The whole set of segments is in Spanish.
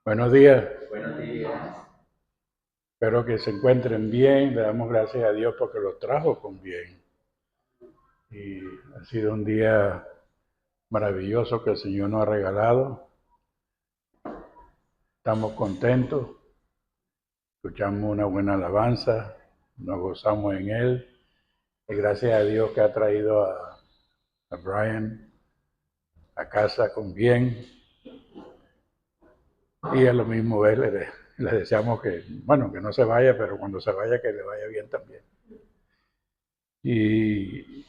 Buenos días, Buenos días. espero que se encuentren bien. Le damos gracias a Dios porque los trajo con bien. Y ha sido un día maravilloso que el Señor nos ha regalado. Estamos contentos, escuchamos una buena alabanza, nos gozamos en Él. Y gracias a Dios que ha traído a Brian a casa con bien. Y a lo mismo vez le deseamos que no se vaya, pero cuando se vaya que le vaya bien también. Y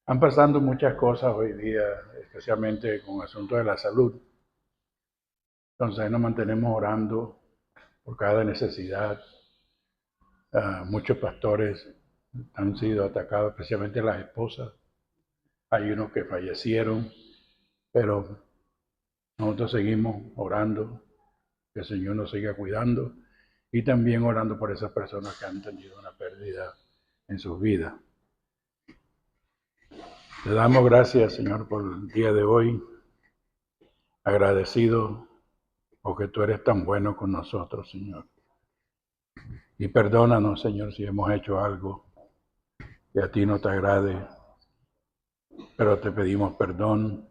han pasado muchas cosas hoy día, especialmente con asuntos de la salud. Entonces nos mantenemos orando por cada necesidad. Muchos pastores han sido atacados, especialmente las esposas. Hay unos que fallecieron, pero nosotros seguimos orando, que el Señor nos siga cuidando y también orando por esas personas que han tenido una pérdida en sus vidas. Le damos gracias, Señor, por el día de hoy, agradecido porque tú eres tan bueno con nosotros, Señor. Y perdónanos, Señor, si hemos hecho algo que a ti no te agrade, pero te pedimos perdón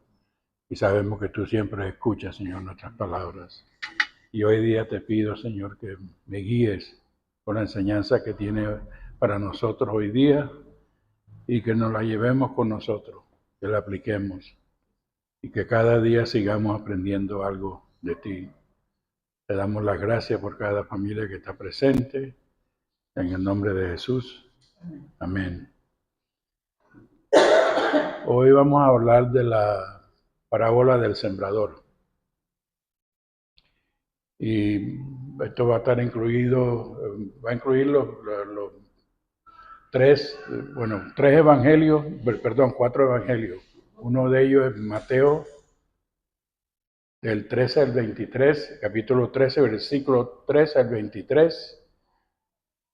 y sabemos que tú siempre escuchas, Señor, nuestras palabras. Y hoy día te pido, Señor, que me guíes con la enseñanza que tiene para nosotros hoy día y que nos la llevemos con nosotros, que la apliquemos y que cada día sigamos aprendiendo algo de ti. Te damos las gracias por cada familia que está presente. En el nombre de Jesús. Amén. Hoy vamos a hablar de la parábola del sembrador. Y esto va a estar incluido, va a incluir los tres evangelios, perdón, 4 evangelios. Uno de ellos es Mateo, del 13 al 23, capítulo 13, versículo 13 al 23.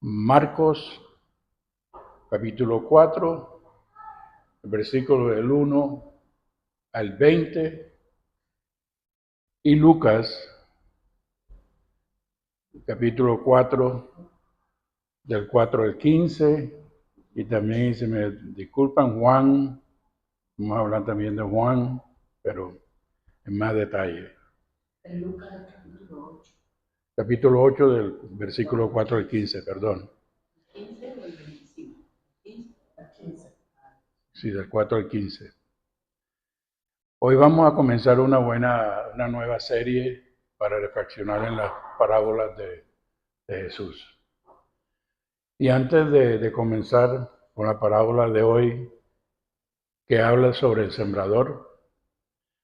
Marcos, capítulo 4, versículo del 1 al 20. Y Lucas, capítulo 4, del 4 al 15. Y también, si me disculpan, Juan, vamos a hablar también de Juan, pero en más detalle. En Lucas capítulo 8. Capítulo 8 del versículo 4 al 15, perdón. 15 o el 25. 15 al 15. Sí, del 4 al 15. Hoy vamos a comenzar una nueva serie para reflexionar en las parábolas de Jesús. Y antes de comenzar con la parábola de hoy, que habla sobre el sembrador,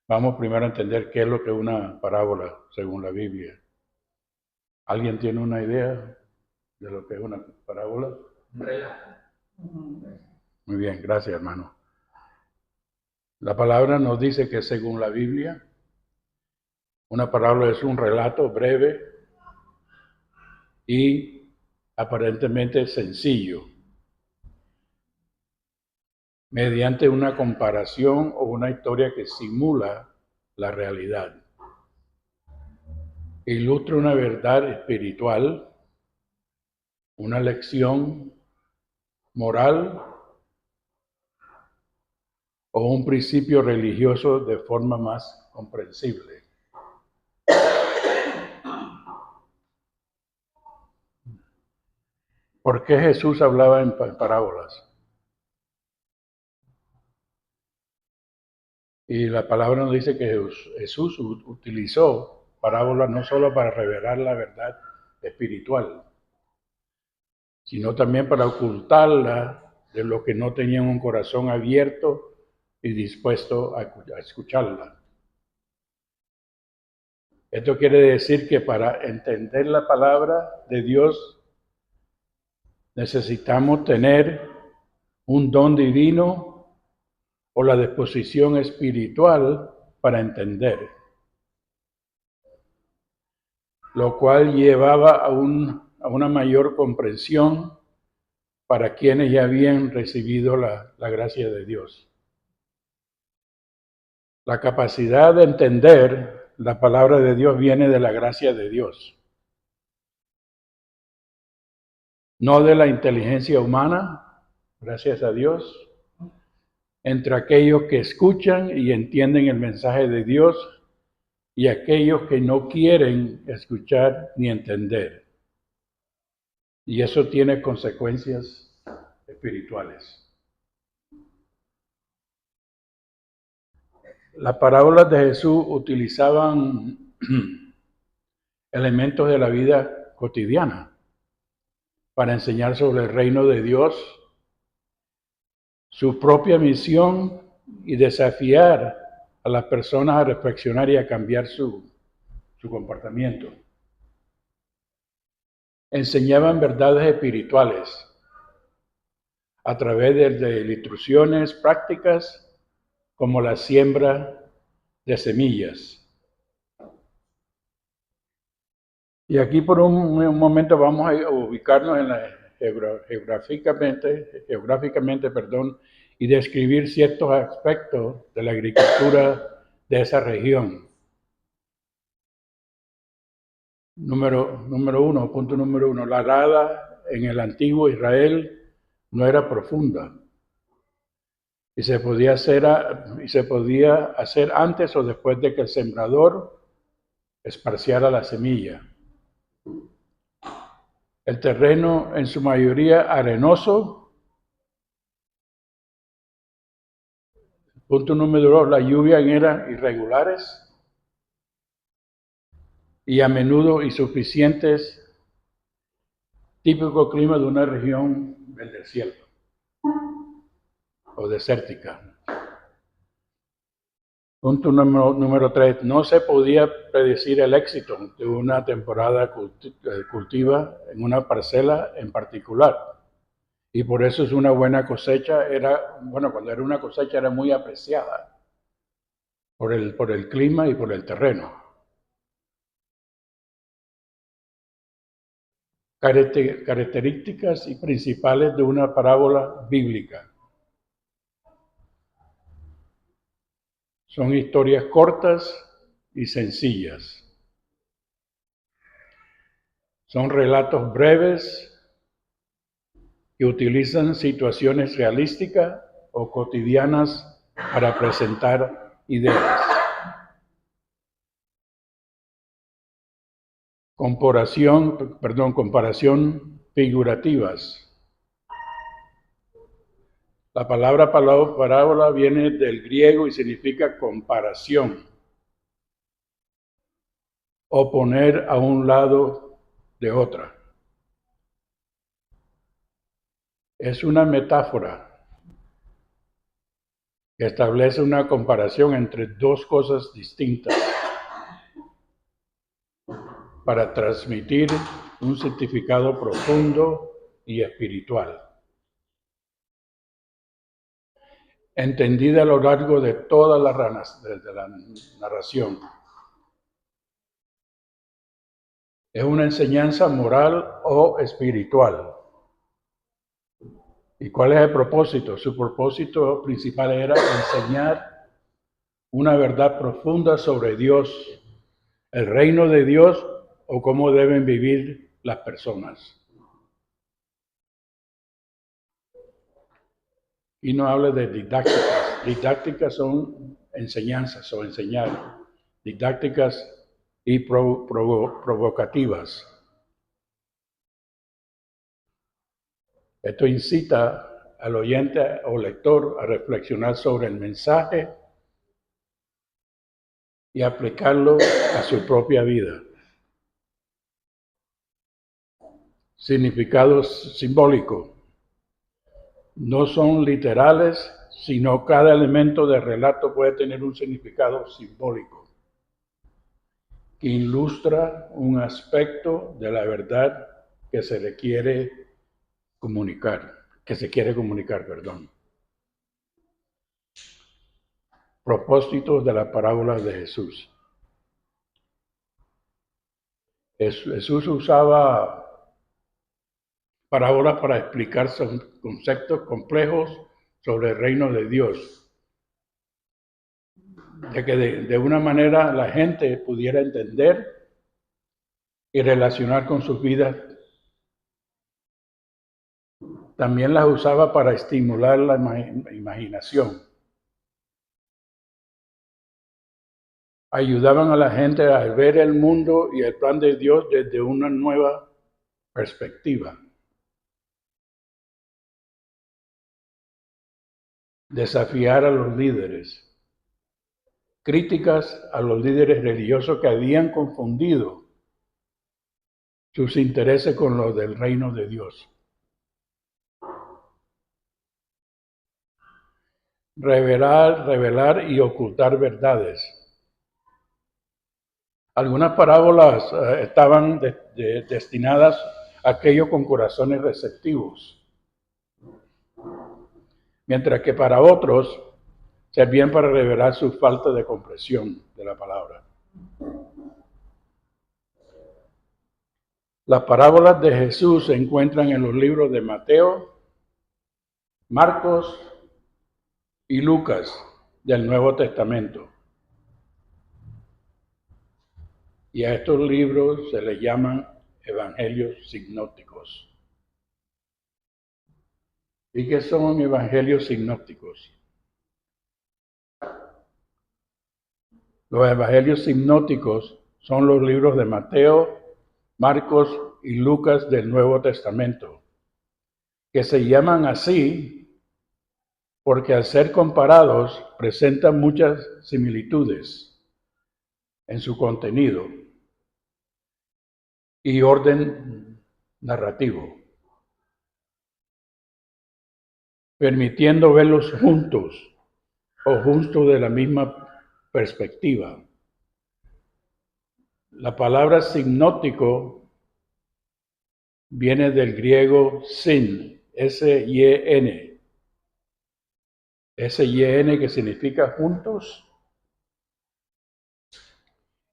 vamos primero a entender qué es lo que es una parábola según la Biblia. ¿Alguien tiene una idea de lo que es una parábola? Un relato. Muy bien, gracias, hermano. La palabra nos dice que según la Biblia, una parábola es un relato breve y aparentemente sencillo, mediante una comparación o una historia que simula la realidad. Ilustra una verdad espiritual, una lección moral o un principio religioso de forma más comprensible. ¿Por qué Jesús hablaba en parábolas? Y la palabra nos dice que Jesús utilizó parábolas no solo para revelar la verdad espiritual, sino también para ocultarla de los que no tenían un corazón abierto y dispuesto a escucharla. Esto quiere decir que para entender la palabra de Dios necesitamos tener un don divino o la disposición espiritual para entender, lo cual llevaba a una mayor comprensión para quienes ya habían recibido la gracia de Dios. La capacidad de entender la palabra de Dios viene de la gracia de Dios, no de la inteligencia humana, gracias a Dios, entre aquellos que escuchan y entienden el mensaje de Dios y aquellos que no quieren escuchar ni entender. Y eso tiene consecuencias espirituales. Las parábolas de Jesús utilizaban elementos de la vida cotidiana para enseñar sobre el reino de Dios, su propia misión y desafiar a las personas a reflexionar y a cambiar su comportamiento. Enseñaban verdades espirituales a través de instrucciones prácticas como la siembra de semillas. Y aquí por un momento vamos a ubicarnos en geográficamente, y describir ciertos aspectos de la agricultura de esa región. Punto número uno, la arada en el antiguo Israel no era profunda y se podía hacer antes o después de que el sembrador esparciera la semilla. El terreno en su mayoría arenoso. Punto número 2, las lluvias eran irregulares y a menudo insuficientes, típico clima de una región del desierto o desértica. Punto número 3, no se podía predecir el éxito de una temporada cultiva en una parcela en particular. Y por eso es una buena cosecha, cuando era una cosecha era muy apreciada por el clima y por el terreno. Características y principales de una parábola bíblica. Son historias cortas y sencillas. Son relatos breves que utilizan situaciones realísticas o cotidianas para presentar ideas. Comparación figurativas. La palabra parábola viene del griego y significa comparación o poner a un lado de otra. Es una metáfora que establece una comparación entre dos cosas distintas para transmitir un significado profundo y espiritual, entendida a lo largo de toda la narración. Es una enseñanza moral o espiritual. ¿Y cuál es el propósito? Su propósito principal era enseñar una verdad profunda sobre Dios, el reino de Dios o cómo deben vivir las personas. Y no habla de didácticas. Didácticas son enseñanzas o enseñar. Didácticas y provocativas. Esto incita al oyente o lector a reflexionar sobre el mensaje y aplicarlo a su propia vida. Significados simbólicos. No son literales, sino cada elemento del relato puede tener un significado simbólico que ilustra un aspecto de la verdad que se quiere comunicar. Propósitos de la parábola de Jesús. Jesús usaba parábolas para explicar conceptos complejos sobre el reino de Dios. de que de una manera la gente pudiera entender y relacionar con sus vidas. También las usaba para estimular la imaginación. Ayudaban a la gente a ver el mundo y el plan de Dios desde una nueva perspectiva. Desafiar a los líderes. Críticas a los líderes religiosos que habían confundido sus intereses con los del reino de Dios. Revelar y ocultar verdades. Algunas parábolas estaban destinadas a aquellos con corazones receptivos, mientras que para otros servían para revelar su falta de comprensión de la palabra. Las parábolas de Jesús se encuentran en los libros de Mateo, Marcos y Lucas del Nuevo Testamento. Y a estos libros se les llaman evangelios sinópticos. ¿Y qué son evangelios sinópticos? Los evangelios sinópticos son los libros de Mateo, Marcos y Lucas del Nuevo Testamento, que se llaman así porque al ser comparados presentan muchas similitudes en su contenido y orden narrativo, permitiendo verlos juntos o juntos de la misma perspectiva. La palabra sinóptico viene del griego sin, S-Y-N. S-Y-N que significa juntos,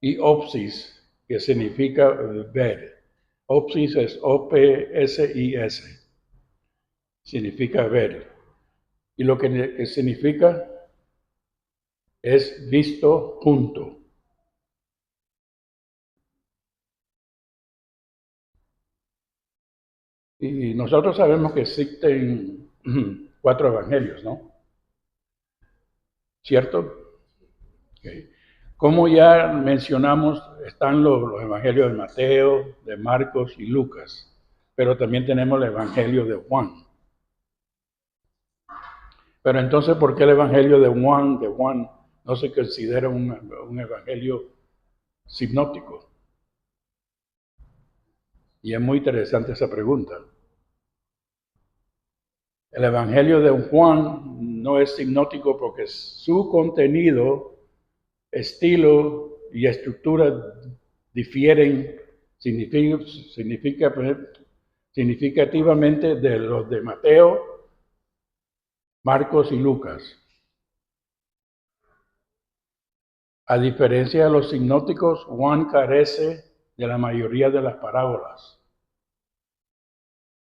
y opsis, que significa ver. Opsis es O-P-S-I-S. Significa ver. Y lo que significa es visto junto. Y nosotros sabemos que existen 4 evangelios, ¿no? ¿Cierto? Okay. Como ya mencionamos, están los evangelios de Mateo, de Marcos y Lucas, pero también tenemos el evangelio de Juan. Pero entonces, ¿por qué el evangelio de Juan no se considera un evangelio sinóptico? Y es muy interesante esa pregunta. El evangelio de Juan no es sinóptico porque su contenido, estilo y estructura difieren significativamente de los de Mateo, Marcos y Lucas. A diferencia de los sinópticos, Juan carece de la mayoría de las parábolas.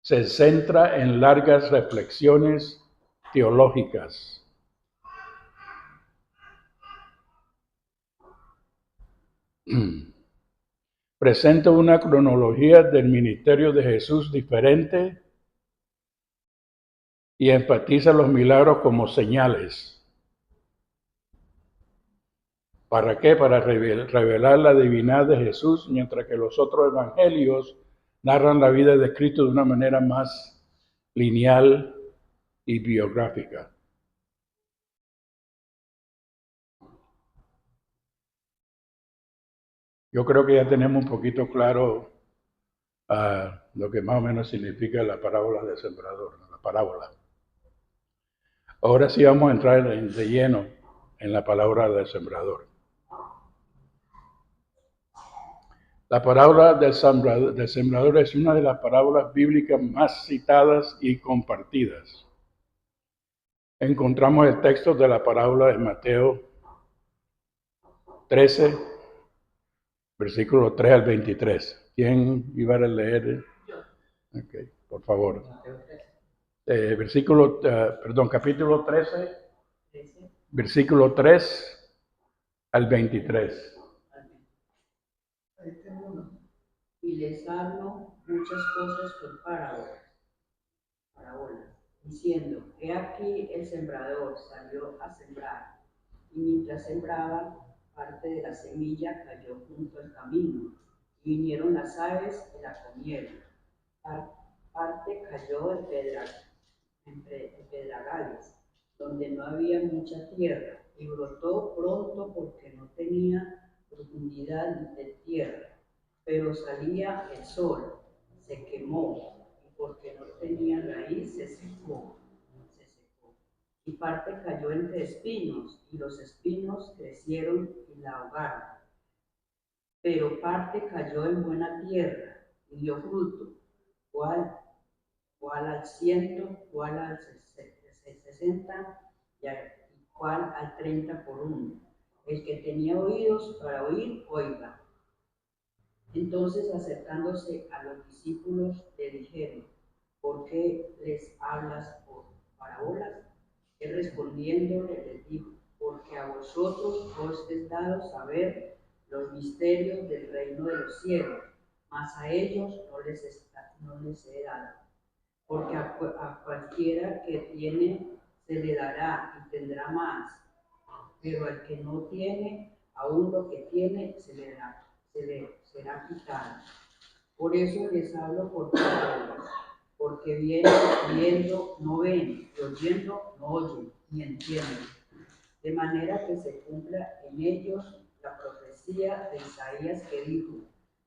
Se centra en largas reflexiones teológicas. Presenta una cronología del ministerio de Jesús diferente y enfatiza los milagros como señales. ¿Para qué? Para revelar la divinidad de Jesús, mientras que los otros evangelios narran la vida de Cristo de una manera más lineal y biográfica. Yo creo que ya tenemos un poquito claro lo que más o menos significa la parábola del sembrador, la parábola. Ahora sí vamos a entrar de lleno en la palabra del sembrador. La parábola del sembrador es una de las parábolas bíblicas más citadas y compartidas. Encontramos el texto de la parábola de Mateo 13, versículo 3 al 23. ¿Quién iba a leer? Okay, por favor. Capítulo 13, versículo 3 al 23. Y les hablo muchas cosas por parábolas, diciendo, he aquí el sembrador salió a sembrar, y mientras sembraba, parte de la semilla cayó junto al camino, y vinieron las aves y la comieron. Parte cayó en pedregales, donde no había mucha tierra, y brotó pronto porque no tenía profundidad de tierra. Pero salía el sol, se quemó, y porque no tenía raíz, se secó. Y parte cayó entre espinos, y los espinos crecieron y la ahogaron. Pero parte cayó en buena tierra, y dio fruto, cual al 100, cual al 60, y cual al 30 por uno. El que tenía oídos para oír, oiga. Entonces, acercándose a los discípulos, le dijeron, ¿por qué les hablas por parábolas? Él respondiéndole les dijo, porque a vosotros os es dado saber los misterios del reino de los cielos, mas a ellos no les he dado. Porque a cualquiera que tiene se le dará y tendrá más, pero al que no tiene, aún lo que tiene se le será quitado. Por eso les hablo por parábolas, porque viendo no ven, y oyendo no oyen, ni entienden. De manera que se cumpla en ellos la profecía de Isaías que dijo,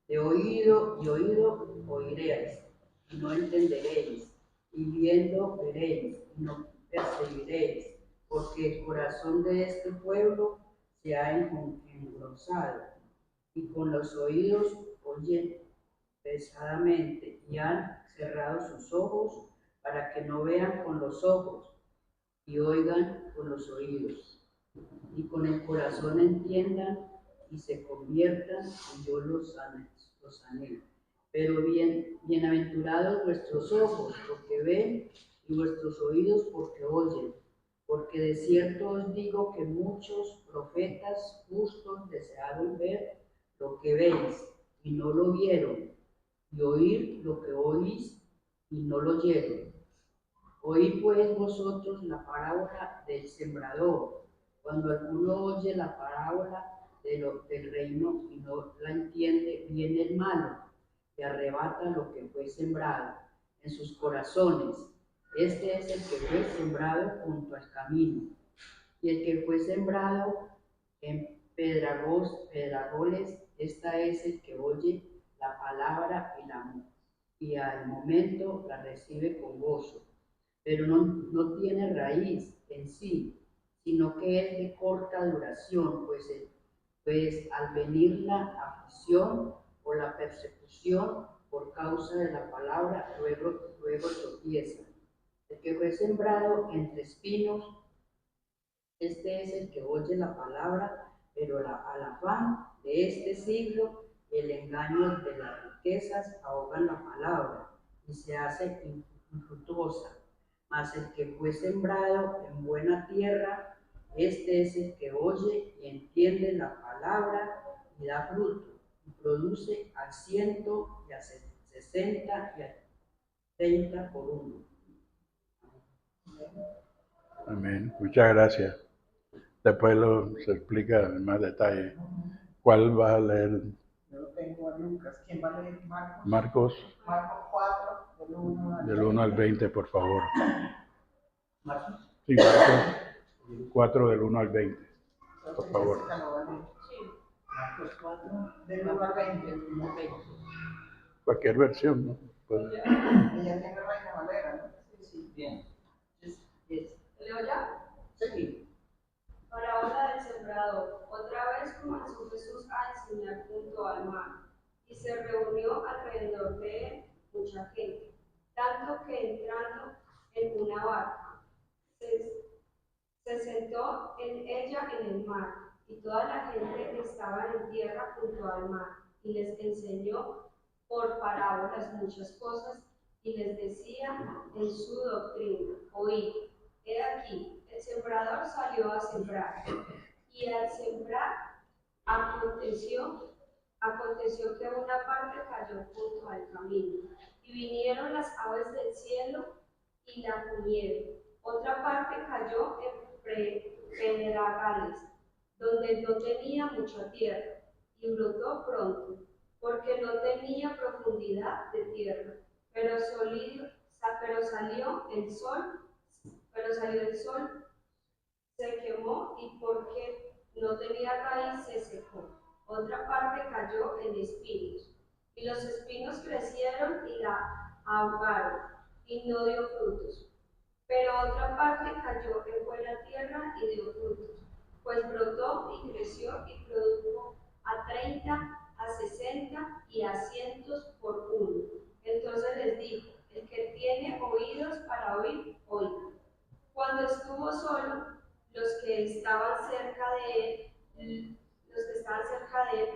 de oído y oído oiréis, y no entenderéis, y viendo veréis, y no percibiréis, porque el corazón de este pueblo se ha engrosado, y con los oídos oyen pesadamente, y han cerrado sus ojos para que no vean con los ojos y oigan con los oídos, y con el corazón entiendan y se conviertan, y yo los sané. Pero bienaventurados vuestros ojos porque ven, y vuestros oídos porque oyen, porque de cierto os digo que muchos profetas justos desearon ver lo que veis, y no lo vieron, y oír lo que oís, y no lo oyeron. Oí pues vosotros la parábola del sembrador. Cuando alguno oye la parábola del reino y no la entiende, viene el malo y arrebata lo que fue sembrado en sus corazones. Este es el que fue sembrado junto al camino. Y el que fue sembrado en pedragoles, esta es el que oye la palabra y al momento la recibe con gozo, pero no tiene raíz en sí, sino que es de corta duración, pues al venir la aflicción o la persecución por causa de la palabra, luego tropieza. El que fue sembrado entre espinos, este es el que oye la palabra, pero al afán de este siglo y el engaño de las riquezas ahogan la palabra y se hace infructuosa. Mas el que fue sembrado en buena tierra, este es el que oye y entiende la palabra y da fruto, y produce al 100 y a 60 y a 30 por uno. Amén. Muchas gracias. Después se explica en más detalle. ¿Cuál vas a leer? Yo lo tengo a Lucas. ¿Quién va a leer Marcos? Marcos. Marcos 4, del 1 al 20, por favor. ¿Marcos? Sí, Marcos 4 del 1 al 20, por favor. Marcos 4, del 1 al 20. Cualquier versión, ¿no? Ella tiene Reina Valera, ¿no? Sí. Bien. ¿Leo ya? Sí. Parábola del sembrador. Otra vez comenzó Jesús a enseñar junto al mar, y se reunió alrededor de él mucha gente, tanto que entrando en una barca, se sentó en ella en el mar, y toda la gente estaba en tierra junto al mar, y les enseñó por parábolas muchas cosas, y les decía en su doctrina, oíd, he aquí, el sembrador salió a sembrar, y al sembrar Aconteció que una parte cayó junto al camino, y vinieron las aves del cielo y la comieron. Otra parte cayó en pedregales, donde no tenía mucha tierra, y brotó pronto, porque no tenía profundidad de tierra. Pero salió el sol, se quemó, y porque no tenía raíz se secó. Otra parte cayó en espinos, y los espinos crecieron y la ahogaron, y no dio frutos. Pero otra parte cayó en buena tierra y dio frutos, pues brotó y creció y produjo a 30, a 60 y a 100 por uno. Entonces les dijo: el que tiene oídos para oír, oiga. Cuando estuvo solo, los que estaban cerca de él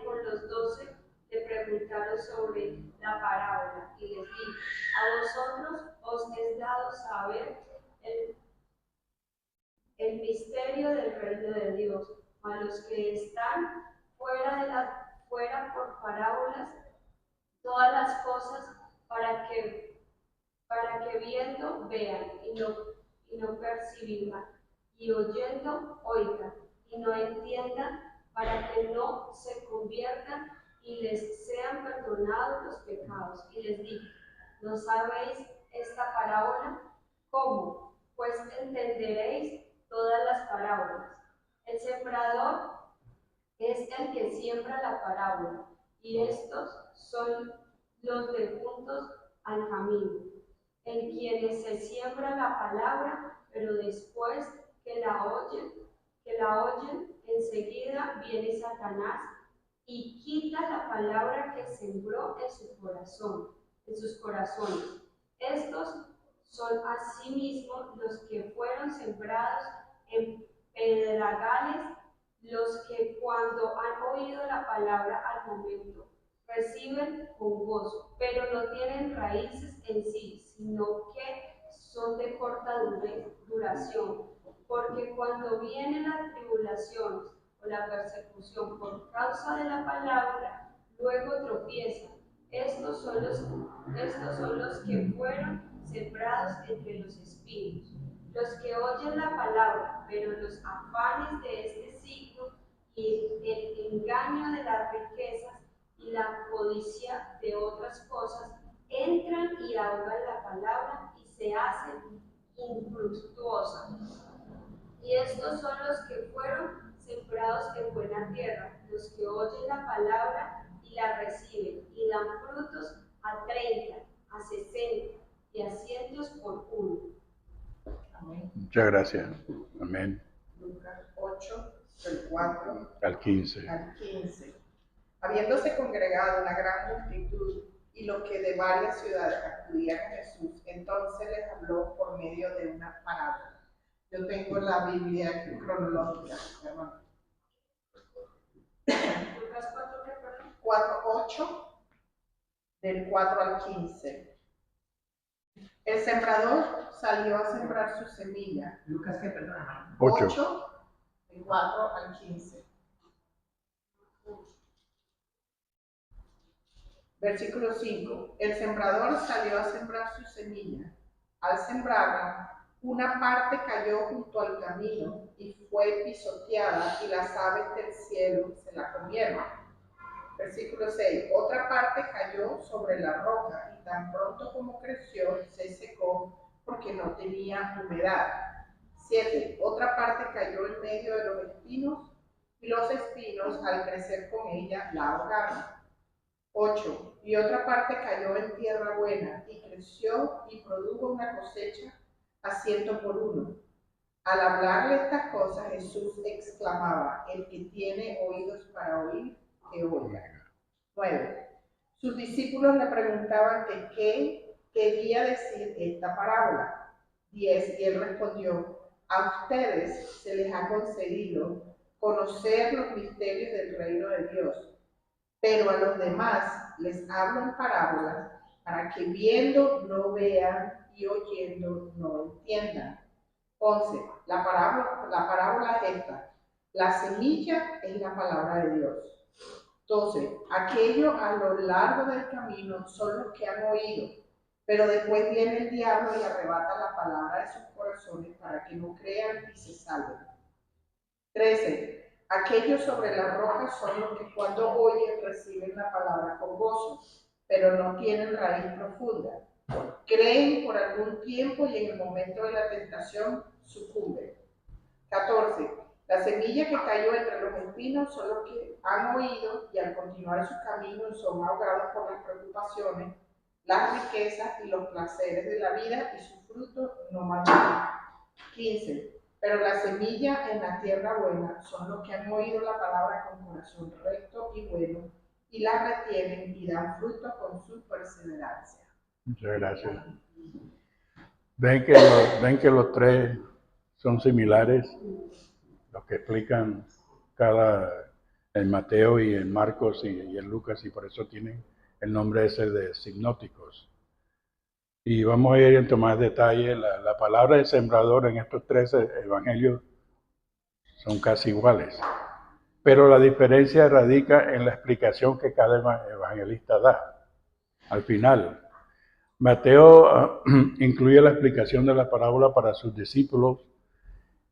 con los 12 le preguntaron sobre la parábola, y les dijo: a vosotros os es dado saber el misterio del reino de Dios, a los que están fuera por parábolas todas las cosas, para que viendo vean y no perciban, y oyendo oigan y no entiendan, para que no se conviertan y les sean perdonados los pecados. Y les dijo: ¿no sabéis esta parábola? ¿Cómo? Pues entenderéis todas las parábolas. El sembrador es el que siembra la parábola, y estos son los de juntos al camino, en quienes se siembra la palabra, pero después que la oyen, enseguida viene Satanás y quita la palabra que sembró en sus corazones. Estos son asimismo los que fueron sembrados en pedregales, los que cuando han oído la palabra al momento reciben con gozo, pero no tienen raíces en sí, sino que son de corta duración, porque cuando viene la tribulación o la persecución por causa de la palabra, luego tropiezan. Estos son los que fueron sembrados entre los espinos, los que oyen la palabra, pero los afanes de este siglo y el engaño de las riquezas y la codicia de otras cosas entran y ahogan la palabra y se hacen infructuosa. Y estos son los que fueron sembrados en buena tierra, los que oyen la palabra y la reciben, y dan frutos a 30, a 60 y a 100 por uno. Amén. Muchas gracias. Amén. Lucas 8, del 4 Al 15. al 15. Habiéndose congregado una gran multitud y los que de varias ciudades acudían a Jesús, entonces les habló por medio de una parábola. Yo tengo la Biblia cronológica, hermano. Lucas 4, 8, del 4 al 15. El sembrador salió a sembrar su semilla. Lucas, ¿qué? Perdón. 8. Del 4 al 15. Versículo 5. El sembrador salió a sembrar su semilla. Al sembrarla, una parte cayó junto al camino y fue pisoteada, y las aves del cielo se la comieron. Versículo 6. Otra parte cayó sobre la roca, y tan pronto como creció, se secó porque no tenía humedad. 7. Otra parte cayó en medio de los espinos, y los espinos, al crecer con ella, la ahogaron. 8. Y otra parte cayó en tierra buena, y creció y produjo una cosecha a 100 por uno. Al hablarle estas cosas, Jesús exclamaba: el que tiene oídos para oír, que oiga. 9. Sus discípulos le preguntaban que qué quería decir esta parábola. 10. Y él respondió: a ustedes se les ha concedido conocer los misterios del reino de Dios, pero a los demás les hablo en parábolas, para que viendo no vean y oyendo no entiendan. 11. La parábola es esta: La semilla es la palabra de Dios. 12. Aquellos a lo largo del camino son los que han oído, pero después viene el diablo y arrebata la palabra de sus corazones para que no crean y se salven. 13. Aquellos sobre las rocas son los que cuando oyen reciben la palabra con gozo, pero no tienen raíz profunda. Creen por algún tiempo y en el momento de la tentación sucumben. 14. La semilla que cayó entre los espinos son los que han oído y al continuar su camino son ahogados por las preocupaciones, las riquezas y los placeres de la vida y su fruto no madura. 15. Pero la semilla en la tierra buena son los que han oído la palabra con corazón recto y bueno y la retienen y dan fruto con su perseverancia. Muchas gracias. Ven que los tres son similares, los que explican en Mateo y en Marcos y en Lucas, y por eso tienen el nombre ese de sinópticos. Y vamos a ir en más detalle. La palabra de sembrador en estos tres evangelios son casi iguales, pero la diferencia radica en la explicación que cada evangelista da. Al final, Mateo incluye la explicación de la parábola para sus discípulos,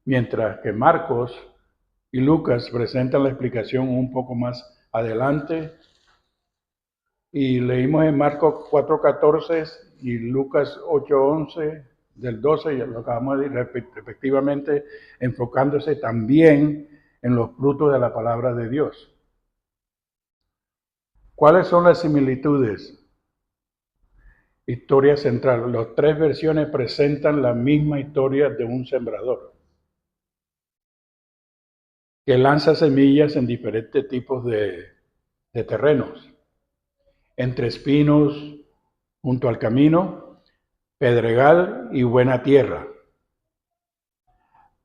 mientras que Marcos y Lucas presentan la explicación un poco más adelante. Y leímos en Marcos 4:14 y Lucas 8:11 del 12, y lo acabamos de decir respectivamente, enfocándose también en los frutos de la palabra de Dios. ¿Cuáles son las similitudes? Historia central. Las tres versiones presentan la misma historia de un sembrador que lanza semillas en diferentes tipos de terrenos, entre espinos, junto al camino, pedregal y buena tierra.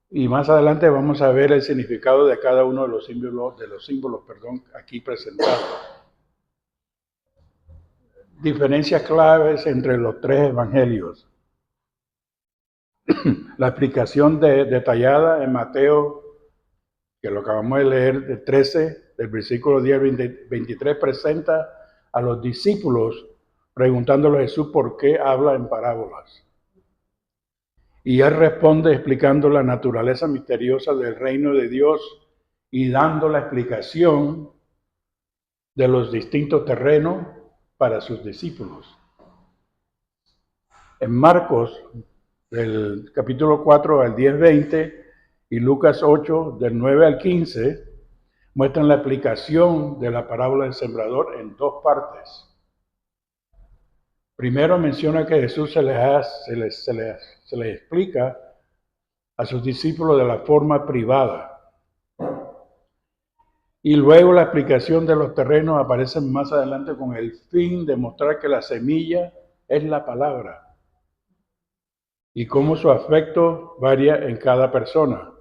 Y más adelante vamos a ver el significado de cada uno de los símbolos aquí presentados. Diferencias claves entre los tres evangelios. La explicación detallada en Mateo, que lo acabamos de leer, de 13, del versículo 10 al 23, presenta a los discípulos preguntándole a Jesús por qué habla en parábolas. Y él responde explicando la naturaleza misteriosa del reino de Dios y dando la explicación de los distintos terrenos para sus discípulos. En Marcos, del capítulo 4 al 10-20 y Lucas 8, del 9 al 15, muestran la aplicación de la parábola del sembrador en dos partes. Primero menciona que Jesús se les explica a sus discípulos de la forma privada. Y luego la explicación de los terrenos aparece más adelante con el fin de mostrar que la semilla es la palabra y cómo su afecto varía en cada persona.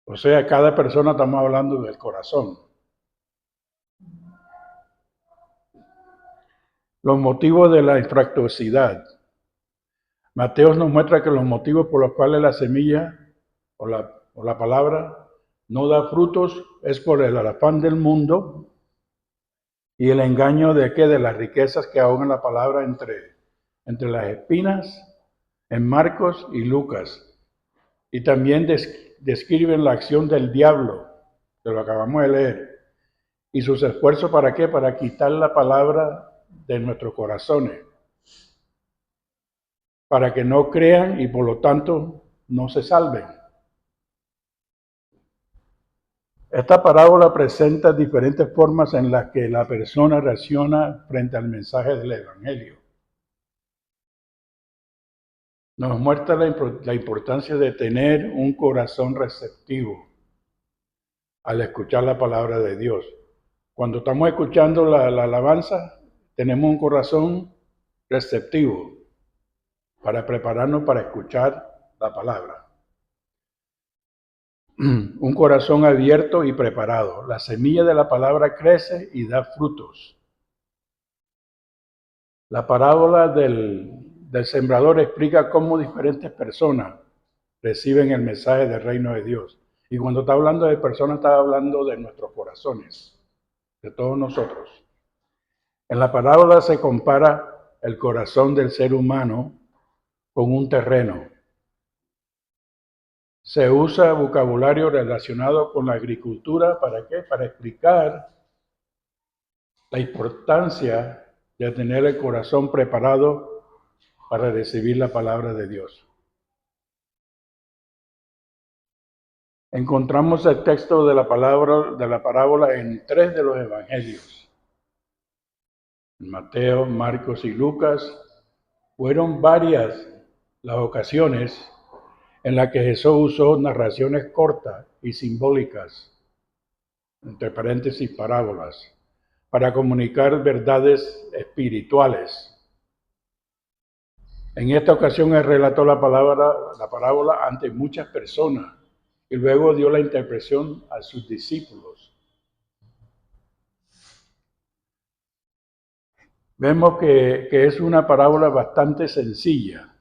O sea, cada persona estamos hablando del corazón. Los motivos de la infructuosidad. Mateo nos muestra que los motivos por los cuales la semilla o la palabra no da frutos es por el afán del mundo y el engaño de las riquezas que ahogan la palabra entre las espinas en Marcos y Lucas. Y también describen la acción del diablo, que lo acabamos de leer, y sus esfuerzos ¿para qué? Para quitar la palabra de nuestros corazones, para que no crean y por lo tanto no se salven. Esta parábola presenta diferentes formas en las que la persona reacciona frente al mensaje del Evangelio. Nos muestra la importancia de tener un corazón receptivo al escuchar la palabra de Dios. Cuando estamos escuchando la alabanza, tenemos un corazón receptivo para prepararnos para escuchar la palabra. Un corazón abierto y preparado. La semilla de la palabra crece y da frutos. La parábola del sembrador explica cómo diferentes personas reciben el mensaje del reino de Dios. Y cuando está hablando de personas, está hablando de nuestros corazones, de todos nosotros. En la parábola se compara el corazón del ser humano con un terreno. Se usa vocabulario relacionado con la agricultura, ¿para qué? Para explicar la importancia de tener el corazón preparado para recibir la palabra de Dios. Encontramos el texto de la parábola en 3 de los evangelios. Mateo, Marcos y Lucas. Fueron varias las ocasiones en las que Jesús usó narraciones cortas y simbólicas, entre paréntesis parábolas, para comunicar verdades espirituales. En esta ocasión él relató la parábola ante muchas personas y luego dio la interpretación a sus discípulos. Vemos que es una parábola bastante sencilla.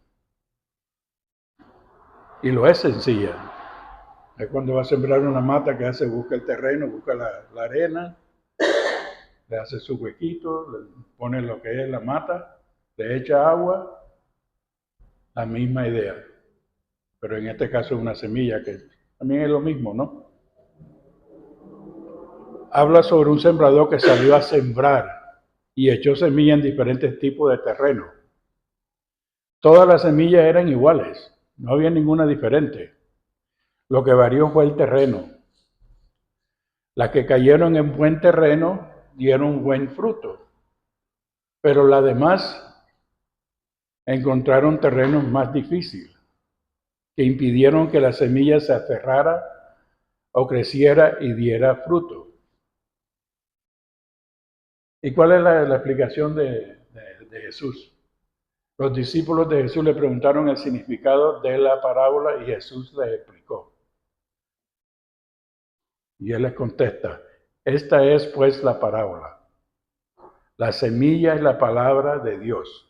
Y lo es sencilla. Es cuando va a sembrar una mata que hace, busca el terreno, busca la arena, le hace su huequito, le pone lo que es la mata, le echa agua, la misma idea. Pero en este caso es una semilla que también es lo mismo, ¿no? Habla sobre un sembrador que salió a sembrar y echó semilla en diferentes tipos de terreno. Todas las semillas eran iguales, no había ninguna diferente. Lo que varió fue el terreno. Las que cayeron en buen terreno dieron buen fruto, pero las demás encontraron terrenos más difíciles, que impidieron que la semilla se aferrara o creciera y diera fruto. ¿Y cuál es la explicación de Jesús? Los discípulos de Jesús le preguntaron el significado de la parábola y Jesús les explicó. Y él les contesta, esta es pues la parábola. La semilla es la palabra de Dios.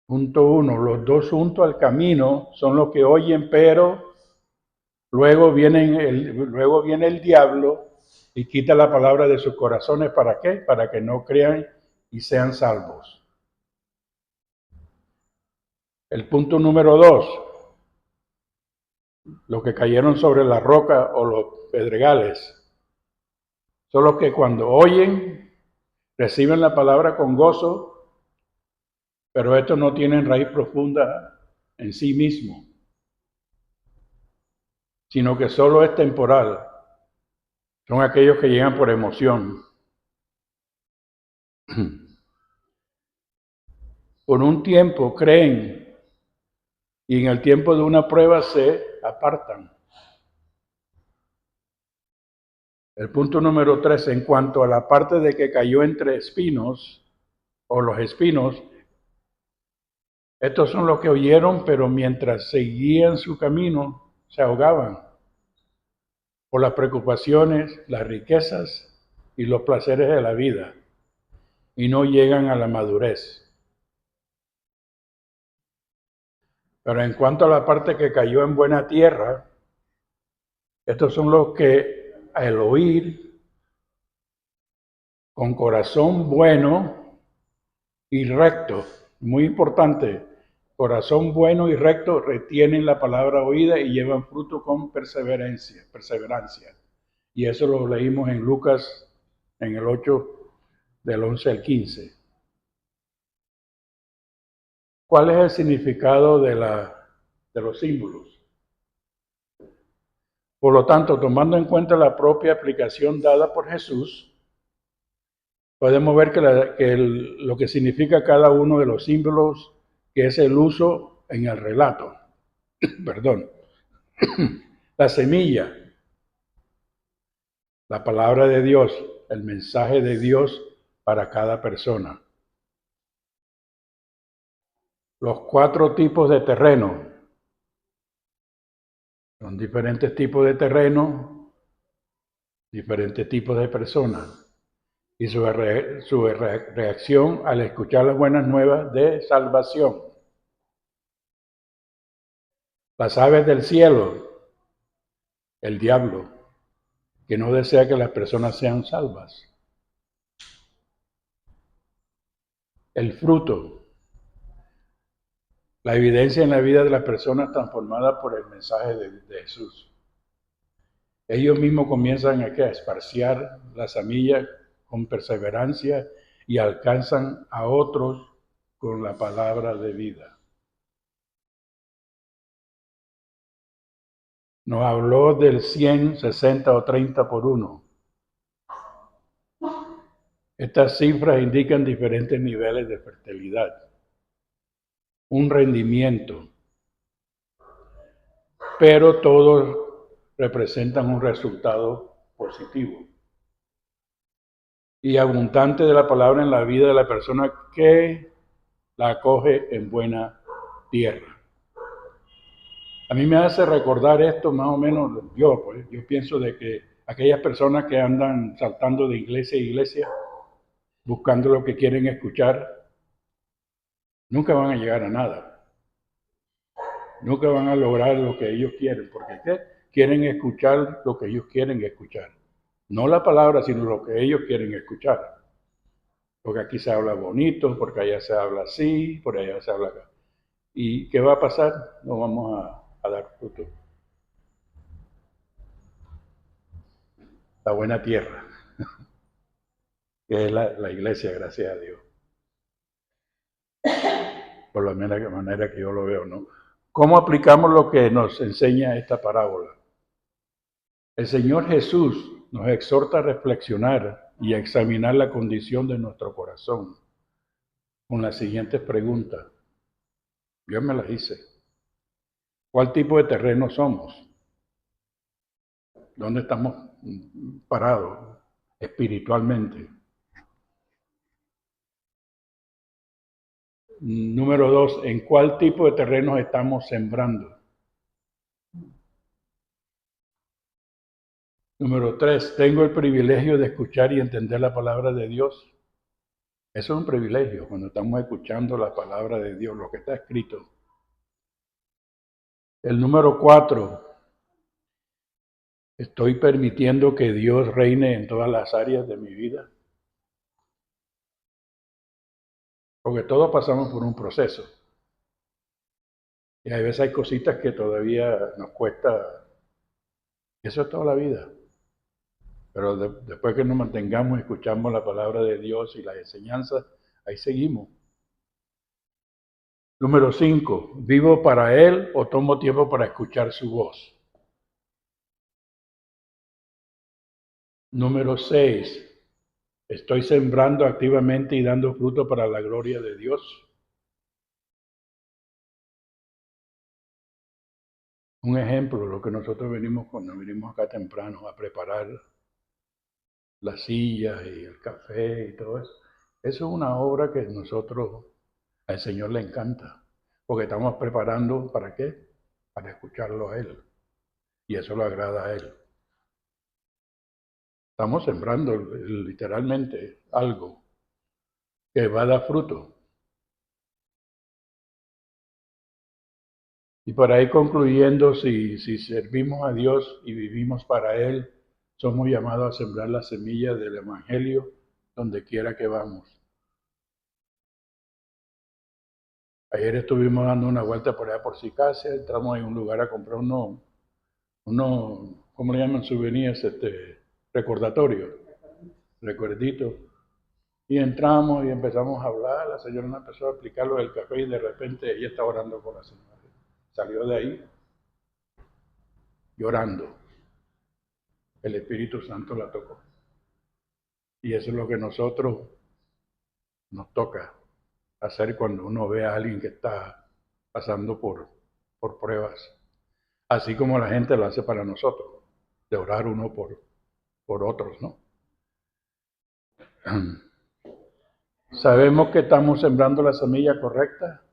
Punto 1, los dos juntos al camino son los que oyen, pero luego viene el diablo y quita la palabra de sus corazones. ¿Para qué? Para que no crean y sean salvos. El punto número 2, los que cayeron sobre la roca o los pedregales, son los que cuando oyen, reciben la palabra con gozo, pero estos no tienen raíz profunda en sí mismo, sino que solo es temporal. Son aquellos que llegan por emoción. Por un tiempo creen y en el tiempo de una prueba se apartan. El punto número 3, en cuanto a la parte de que cayó entre espinos, o los espinos, estos son los que oyeron, pero mientras seguían su camino, se ahogaban por las preocupaciones, las riquezas y los placeres de la vida, y no llegan a la madurez. Pero en cuanto a la parte que cayó en buena tierra, estos son los que al oír con corazón bueno y recto, muy importante, corazón bueno y recto, retienen la palabra oída y llevan fruto con perseverancia. Y eso lo leímos en Lucas, en el 8, del 11 al 15. ¿Cuál es el significado de los símbolos? Por lo tanto, tomando en cuenta la propia aplicación dada por Jesús, podemos ver lo que significa cada uno de los símbolos, que es el uso en el relato. Perdón. La semilla, la palabra de Dios, el mensaje de Dios para cada persona. Los 4 tipos de terreno. Son diferentes tipos de terreno, diferentes tipos de personas. Y su reacción al escuchar las buenas nuevas de salvación. Las aves del cielo, el diablo, que no desea que las personas sean salvas. El fruto, la evidencia en la vida de las personas transformadas por el mensaje de Jesús. Ellos mismos comienzan a esparciar la semilla con perseverancia y alcanzan a otros con la palabra de vida. Nos habló del 100, 60 o 30 por 1. Estas cifras indican diferentes niveles de fertilidad, un rendimiento, pero todos representan un resultado positivo y abundante de la palabra en la vida de la persona que la acoge en buena tierra. A mí me hace recordar esto más o menos, yo pienso de que aquellas personas que andan saltando de iglesia a iglesia, buscando lo que quieren escuchar, nunca van a llegar a nada. Nunca van a lograr lo que ellos quieren, porque ¿qué? Quieren escuchar lo que ellos quieren escuchar. No la palabra, sino lo que ellos quieren escuchar. Porque aquí se habla bonito, porque allá se habla así, por allá se habla acá. ¿Y qué va a pasar? No vamos a dar fruto. La buena tierra, que es la iglesia, gracias a Dios. Por la manera que yo lo veo, ¿no? ¿Cómo aplicamos lo que nos enseña esta parábola? El Señor Jesús nos exhorta a reflexionar y a examinar la condición de nuestro corazón con las siguientes preguntas. Yo me las hice. ¿Cuál tipo de terreno somos? ¿Dónde estamos parados espiritualmente? Número 2, ¿en cuál tipo de terrenos estamos sembrando? Número 3, ¿tengo el privilegio de escuchar y entender la palabra de Dios? Eso es un privilegio cuando estamos escuchando la palabra de Dios, lo que está escrito. El número 4, ¿estoy permitiendo que Dios reine en todas las áreas de mi vida? Porque todos pasamos por un proceso. Y a veces hay cositas que todavía nos cuesta. Eso es toda la vida. Pero después que nos mantengamos, escuchamos la palabra de Dios y las enseñanzas, ahí seguimos. Número 5, ¿vivo para Él o tomo tiempo para escuchar su voz? Número 6, ¿estoy sembrando activamente y dando fruto para la gloria de Dios? Un ejemplo, lo que nosotros venimos cuando venimos acá temprano a preparar las sillas y el café y todo eso. Eso es una obra que nosotros, al Señor le encanta, porque estamos preparando, ¿para qué? Para escucharlo a Él. Y eso le agrada a Él. Estamos sembrando literalmente algo que va a dar fruto. Y para ir concluyendo, si servimos a Dios y vivimos para Él, somos llamados a sembrar la semilla del Evangelio donde quiera que vamos. Ayer estuvimos dando una vuelta por allá por Sicacia, entramos en un lugar a comprar unos, ¿cómo le llaman? Souvenirs, recordatorios, recuerditos. Y entramos y empezamos a hablar, la señora nos empezó a explicar lo del café y de repente ella estaba orando con la señora. Salió de ahí llorando. El Espíritu Santo la tocó. Y eso es lo que nosotros nos toca hacer cuando uno ve a alguien que está pasando por pruebas. Así como la gente lo hace para nosotros, de orar uno por otros, ¿no? Sabemos que estamos sembrando la semilla correcta.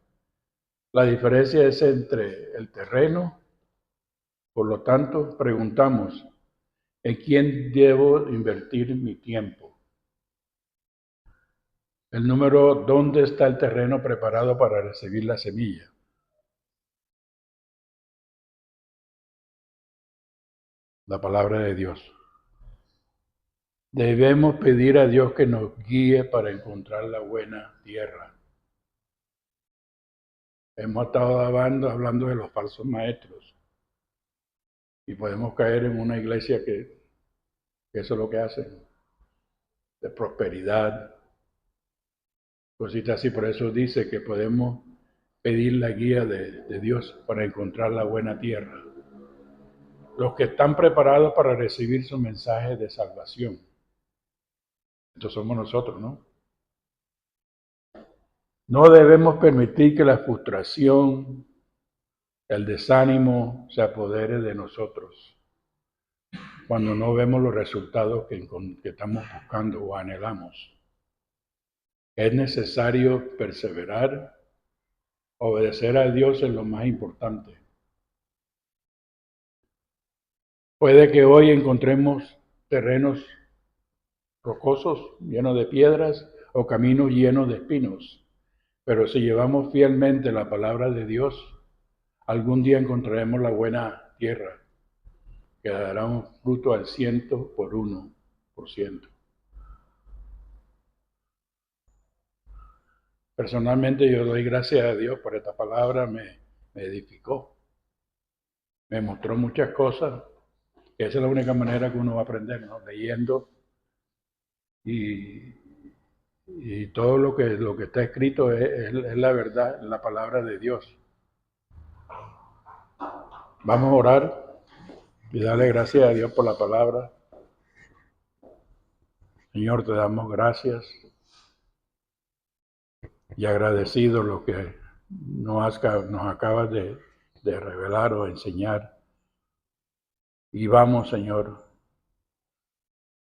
La diferencia es entre el terreno. Por lo tanto, preguntamos, ¿en quién debo invertir mi tiempo? El número, ¿dónde está el terreno preparado para recibir la semilla? la palabra de Dios. Debemos pedir a Dios que nos guíe para encontrar la buena tierra. Hemos estado hablando de los falsos maestros y podemos caer en una iglesia que eso es lo que hacen, de prosperidad, cositas así. Por eso dice que podemos pedir la guía de Dios para encontrar la buena tierra. Los que están preparados para recibir su mensaje de salvación. Estos somos nosotros, ¿no? No debemos permitir que la frustración, el desánimo se apodere de nosotros cuando no vemos los resultados que estamos buscando o anhelamos. Es necesario perseverar, obedecer a Dios es lo más importante. Puede que hoy encontremos terrenos rocosos, llenos de piedras, o caminos llenos de espinos. Pero si llevamos fielmente la palabra de Dios, algún día encontraremos la buena tierra, que dará un fruto al 100%. Personalmente yo doy gracias a Dios por esta palabra, me edificó, me mostró muchas cosas. Esa es la única manera que uno va a aprender, ¿no? Leyendo y todo lo que está escrito es la verdad, la palabra de Dios. Vamos a orar y darle gracias a Dios por la palabra. Señor, te damos gracias y agradecido lo que nos acabas de revelar o enseñar. Y vamos, Señor,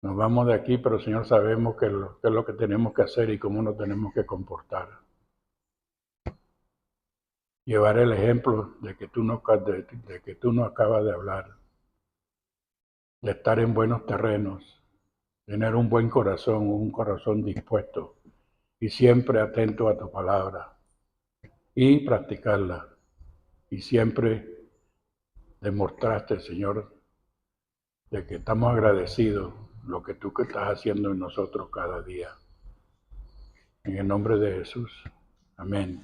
nos vamos de aquí, pero Señor, sabemos qué es lo que tenemos que hacer y cómo nos tenemos que comportar. Llevar el ejemplo de que tú nos acabas de hablar, de estar en buenos terrenos, tener un buen corazón, un corazón dispuesto y siempre atento a tu palabra y practicarla. Y siempre demostraste, Señor, de que estamos agradecidos lo que tú estás haciendo en nosotros cada día. En el nombre de Jesús. Amén.